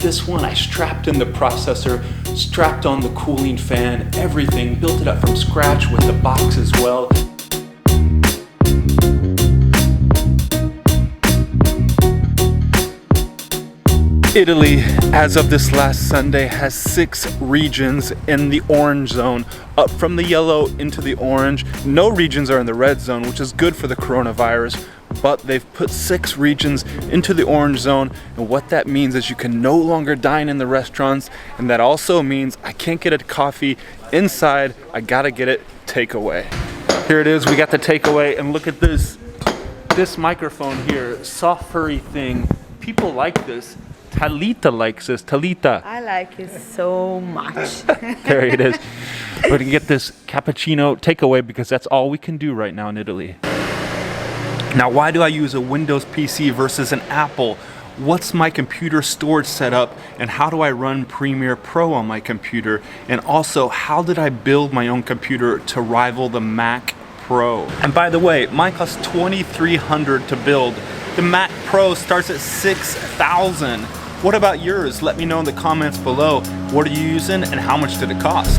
this one, I strapped in the processor, strapped on the cooling fan, everything, built it up from scratch with the box as well. Italy, as of this last Sunday, has 6 regions in the orange zone, up from the yellow into the orange. No regions are in the red zone, which is good for the coronavirus, but they've put 6 regions into the orange zone, and what that means is you can no longer dine in the restaurants, and that also means I can't get a coffee inside, I gotta get it takeaway. Here it is, we got the takeaway, and look at this microphone here, soft furry thing. People like this. Talita likes this. Talita. I like it so much. There it is. We're gonna get this cappuccino takeaway because that's all we can do right now in Italy. Now, why do I use a Windows PC versus an Apple? What's my computer storage setup, and how do I run Premiere Pro on my computer? And also, how did I build my own computer to rival the Mac Pro? And by the way, mine costs $2,300 to build. The Mac Pro starts at $6,000. What about yours? Let me know in the comments below. What are you using and how much did it cost?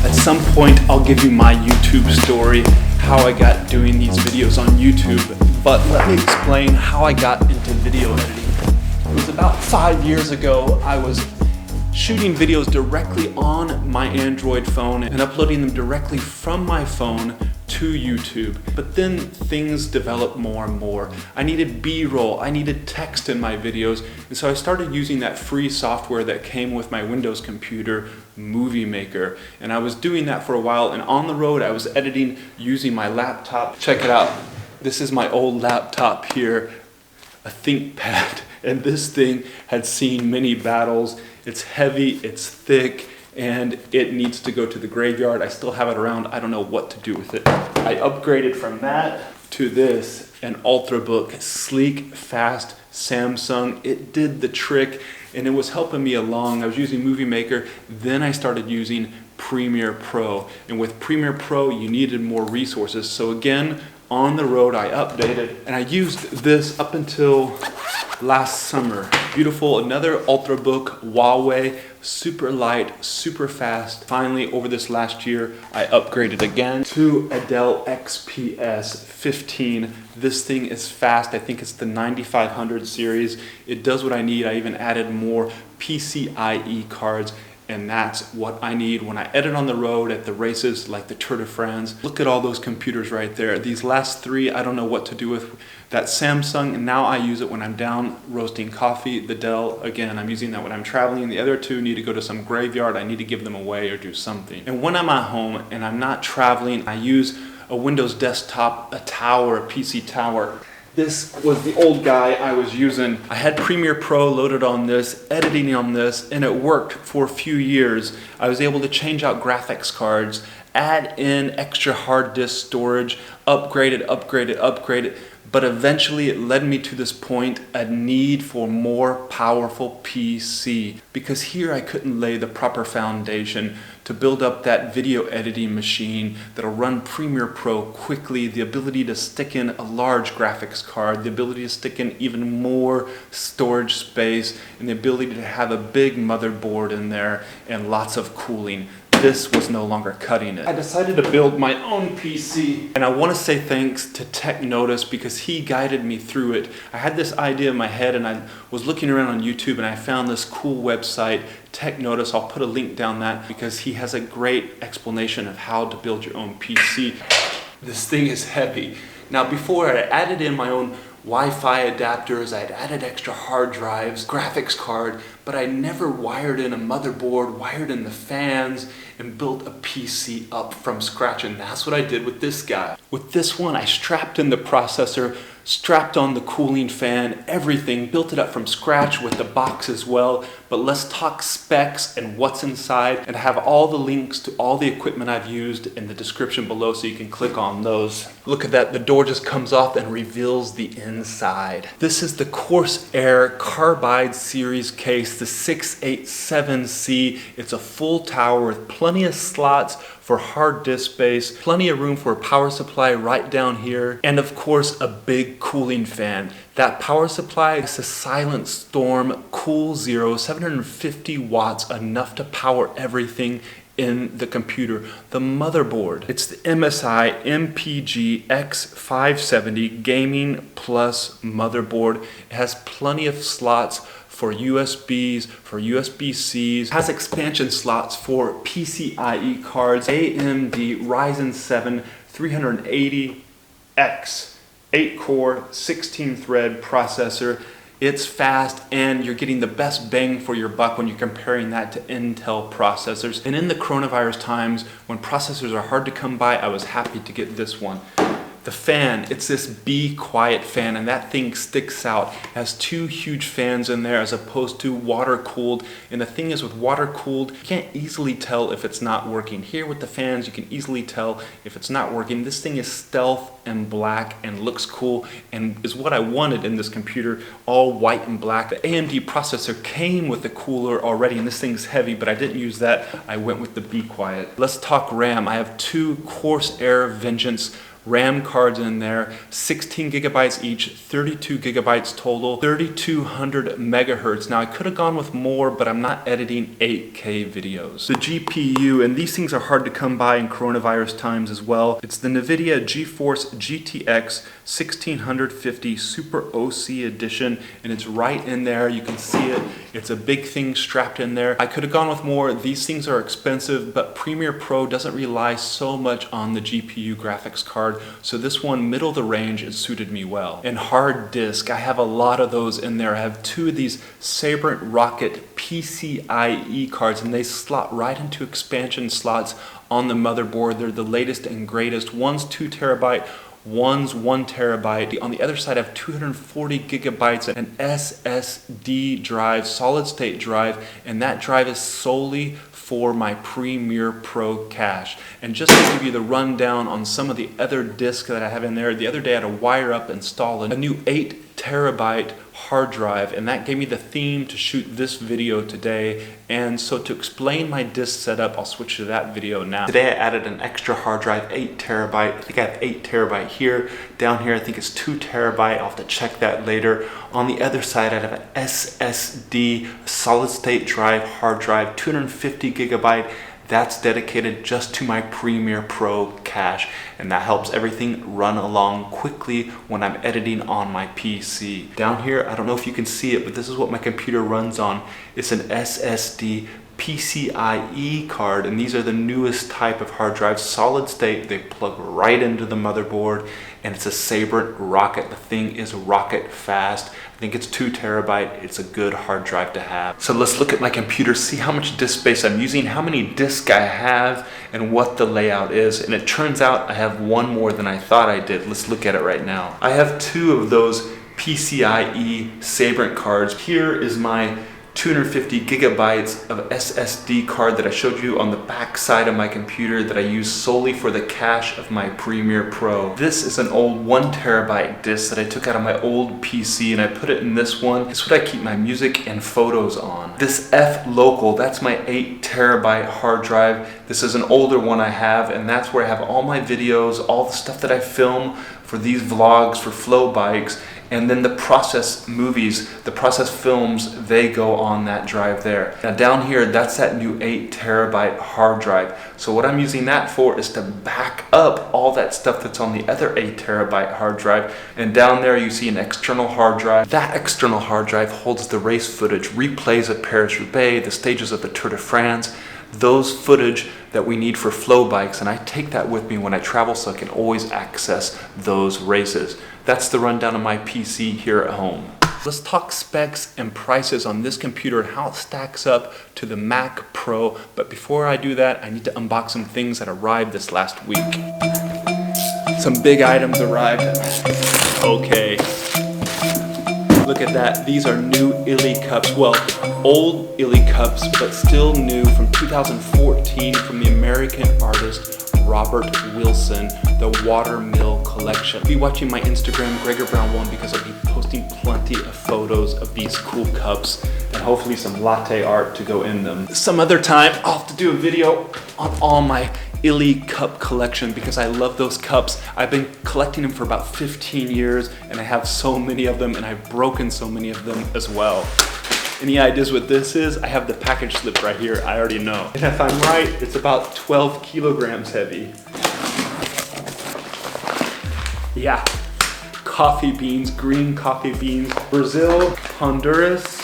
At some point, I'll give you my YouTube story, how I got doing these videos on YouTube, but let me explain how I got into video editing. It was about 5 years ago. I was shooting videos directly on my Android phone and uploading them directly from my phone to YouTube. But then things developed more and more. I needed B-roll, I needed text in my videos, and so I started using that free software that came with my Windows computer, Movie Maker. And I was doing that for a while, and on the road I was editing using my laptop. Check it out. This is my old laptop here, a ThinkPad, and this thing had seen many battles. It's heavy, it's thick, and it needs to go to the graveyard. I still have it around. I don't know what to do with it. I upgraded from that to this, an Ultrabook, sleek, fast Samsung. It did the trick, and it was helping me along. I was using Movie Maker, then I started using Premiere Pro. And with Premiere Pro, you needed more resources. So again, on the road, I updated, and I used this up until last summer. Beautiful, another Ultrabook Huawei, super light, super fast. Finally, over this last year, I upgraded again to a Dell XPS 15. This thing is fast. I think it's the 9500 series. It does what I need. I even added more PCIe cards, and that's what I need when I edit on the road at the races like the Tour de France. Look at all those computers right there. These last 3, I don't know what to do with. That Samsung, and now I use it when I'm down roasting coffee. The Dell, again, I'm using that when I'm traveling. The other 2 need to go to some graveyard. I need to give them away or do something. And when I'm at home and I'm not traveling, I use a Windows desktop, a tower, a PC tower. This was the old guy I was using. I had Premiere Pro loaded on this, editing on this, and it worked for a few years. I was able to change out graphics cards, add in extra hard disk storage, upgrade it. But eventually it led me to this point, a need for more powerful PC. Because here I couldn't lay the proper foundation to build up that video editing machine that'll run Premiere Pro quickly, the ability to stick in a large graphics card, the ability to stick in even more storage space, and the ability to have a big motherboard in there and lots of cooling. This was no longer cutting it. I decided to build my own PC, and I want to say thanks to Tech Notice because he guided me through it. I had this idea in my head, and I was looking around on YouTube, and I found this cool website, Tech Notice. I'll put a link down that because he has a great explanation of how to build your own PC. This thing is heavy. Now, before I added in my own Wi-Fi adapters, I'd added extra hard drives, graphics card, but I never wired in a motherboard, wired in the fans, and built a PC up from scratch, and that's what I did with this guy. With this one, I strapped in the processor, strapped on the cooling fan, everything, built it up from scratch with the box as well. But let's talk specs and what's inside, and I have all the links to all the equipment I've used in the description below so you can click on those. Look at that, the door just comes off and reveals the inside. This is the Corsair Carbide series case, the 687C. It's a full tower with plenty plenty of slots for hard disk space, plenty of room for a power supply right down here, and of course a big cooling fan. That power supply is a Silent Storm Cool Zero, 750 watts, enough to power everything in the computer. The motherboard, it's the MSI MPG X570 Gaming Plus motherboard. It has plenty of slots for USBs, for USB-Cs, has expansion slots for PCIe cards, AMD Ryzen 7 380X, 8-core, 16-thread processor. It's fast and you're getting the best bang for your buck when you're comparing that to Intel processors. And in the coronavirus times, when processors are hard to come by, I was happy to get this one. The fan, it's this Be Quiet fan, and that thing sticks out. It has two huge fans in there as opposed to water cooled. And the thing is, with water cooled, you can't easily tell if it's not working. Here with the fans, you can easily tell if it's not working. This thing is stealth and black and looks cool and is what I wanted in this computer, all white and black. The AMD processor came with the cooler already, and this thing's heavy, but I didn't use that. I went with the Be Quiet. Let's talk RAM. I have two Corsair Vengeance RAM cards in there, 16 gigabytes each, 32 gigabytes total, 3200 megahertz. Now I could have gone with more, but I'm not editing 8K videos. The GPU, and these things are hard to come by in coronavirus times as well. It's the NVIDIA GeForce GTX 1650 Super OC Edition, and it's right in there. You can see it. It's a big thing strapped in there. I could have gone with more. These things are expensive, but Premiere Pro doesn't rely so much on the GPU graphics card. So this one, middle of the range, it suited me well. And hard disk, I have a lot of those in there. I have two of these Sabrent Rocket PCIe cards, and they slot right into expansion slots on the motherboard. They're the latest and greatest. One's 2 terabyte, one's 1 terabyte. On the other side, I have 240 gigabytes, an SSD drive, solid state drive, and that drive is solely for my Premiere Pro cache. And just to give you the rundown on some of the other discs that I have in there, the other day I had to wire up and install a new 8 terabyte hard drive, and that gave me the theme to shoot this video today. And so to explain my disk setup, I'll switch to that video now. Today I added an extra hard drive, 8 terabyte. I think I have 8 terabyte here. Down here I think it's 2 terabyte. I'll have to check that later. On the other side I have an SSD, solid state drive, hard drive, 250 gigabyte. That's dedicated just to my Premiere Pro cache, and that helps everything run along quickly when I'm editing on my PC. Down here, I don't know if you can see it, but this is what my computer runs on. It's an SSD PCIe card, and these are the newest type of hard drives, solid state. They plug right into the motherboard, and it's a Sabrent Rocket. The thing is rocket fast. I think it's 2 terabyte. It's a good hard drive to have. So let's look at my computer, see how much disk space I'm using, how many disks I have, and what the layout is. And it turns out I have one more than I thought I did. Let's look at it right now. I have 2 of those PCIe Sabrent cards. Here is my 250 gigabytes of SSD card that I showed you on the back side of my computer that I use solely for the cache of my Premiere Pro. This is an old 1 terabyte disk that I took out of my old PC, and I put it in this one. It's what I keep my music and photos on. This F Local, that's my 8 terabyte hard drive. This is an older one I have, and that's where I have all my videos, all the stuff that I film for these vlogs, for flow bikes. And then the process movies, the process films, they go on that drive there. Now down here, that's that new 8 terabyte hard drive. So what I'm using that for is to back up all that stuff that's on the other 8 terabyte hard drive. And down there you see an external hard drive. That external hard drive holds the race footage, replays of Paris-Roubaix, the stages of the Tour de France, those footage that we need for flow bikes, and I take that with me when I travel so I can always access those races. That's the rundown of my PC here at home. Let's talk specs and prices on this computer and how it stacks up to the Mac Pro. But before I do that, I need to unbox some things that arrived this last week. Some big items arrived. Okay. Look at that. These are new Illy cups. Well, old Illy cups, but still new from 2014 from the American artist Robert Wilson, the Watermill collection. Be watching my Instagram, Gregor1, because I'll be posting plenty of photos of these cool cups and hopefully some latte art to go in them. Some other time, I'll have to do a video on all my Illy cup collection because I love those cups. I've been collecting them for about 15 years and I have so many of them and I've broken so many of them as well. Any ideas what this is? I have the package slip right here, I already know. And if I'm right, it's about 12 kilograms heavy. Yeah, coffee beans, green coffee beans, Brazil, Honduras,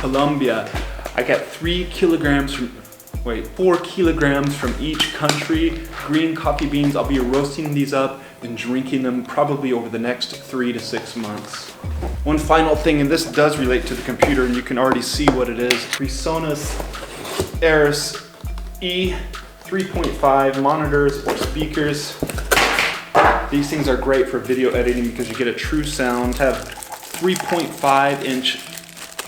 Colombia. I got 4 kilograms from each country. Green coffee beans, I'll be roasting these up and drinking them probably over the next 3 to 6 months. One final thing, and this does relate to the computer and you can already see what it is. Presonus Eris E 3.5 monitors or speakers. These things are great for video editing because you get a true sound. Have 3.5-inch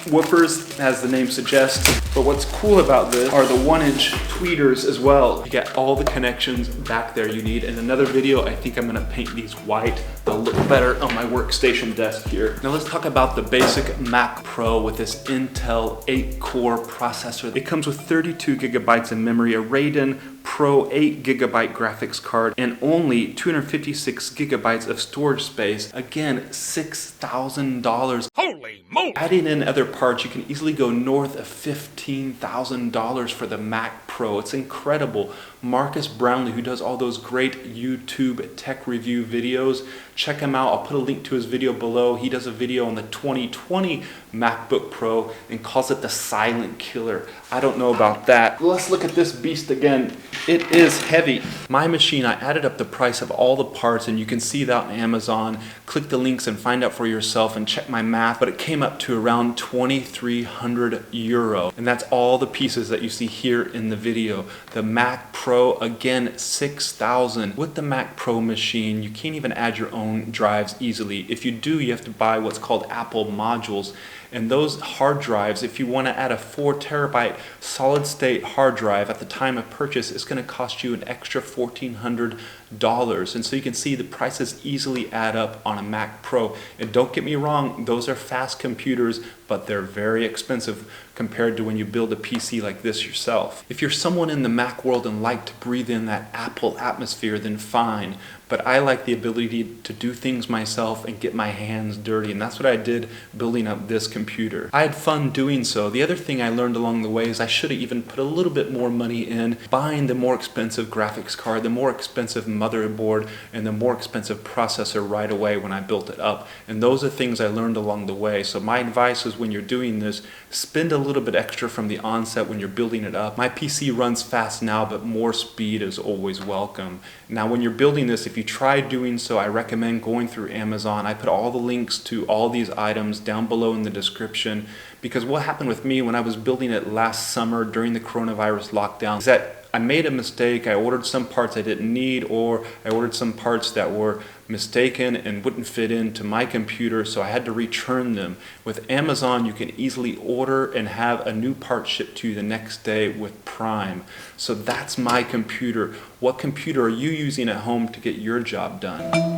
woofers, as the name suggests. But what's cool about this are the 1-inch tweeters as well. You get all the connections back there you need. In another video, I think I'm gonna paint these white. They'll look better on my workstation desk here. Now let's talk about the basic Mac Pro with this Intel 8-core processor. It comes with 32 gigabytes of memory, a Radeon Pro 8 gigabyte graphics card, and only 256 gigabytes of storage space. Again, $6,000. Holy moly! Adding in other parts, you can easily go north of $15,000 for the Mac Pro. It's incredible. Marcus Brownlee, who does all those great YouTube tech review videos, check him out. I'll put a link to his video below. He does a video on the 2020 MacBook Pro and calls it the silent killer. I don't know about that. Let's look at this beast again. It is heavy. My machine, I added up the price of all the parts and you can see that on Amazon. Click the links and find out for yourself and check my math, but it came up to around 2,300 euro. And that's all the pieces that you see here in the video. The Mac Pro, again, 6,000. With the Mac Pro machine, you can't even add your own drives easily. If you do, you have to buy what's called Apple modules. And those hard drives, if you want to add a 4 terabyte solid state hard drive at the time of purchase, it's going to cost you an extra $1,400. And so you can see the prices easily add up on a Mac Pro. And don't get me wrong, those are fast computers, but they're very expensive compared to when you build a PC like this yourself. If you're someone in the Mac world and like to breathe in that Apple atmosphere, then fine. But I like the ability to do things myself and get my hands dirty, and that's what I did building up this computer. I had fun doing so. The other thing I learned along the way is I should have even put a little bit more money in buying the more expensive graphics card, the more expensive motherboard, and the more expensive processor right away when I built it up. And those are things I learned along the way. So my advice is when you're doing this, spend a little bit extra from the onset when you're building it up. My PC runs fast now, but more speed is always welcome. Now when you're building this, if you try doing so, I recommend going through Amazon. I put all the links to all these items down below in the description, because what happened with me when I was building it last summer during the coronavirus lockdown is that I made a mistake. I ordered some parts I didn't need, or I ordered some parts that were mistaken and wouldn't fit into my computer, so I had to return them. With Amazon, you can easily order and have a new part shipped to you the next day with Prime. So that's my computer. What computer are you using at home to get your job done?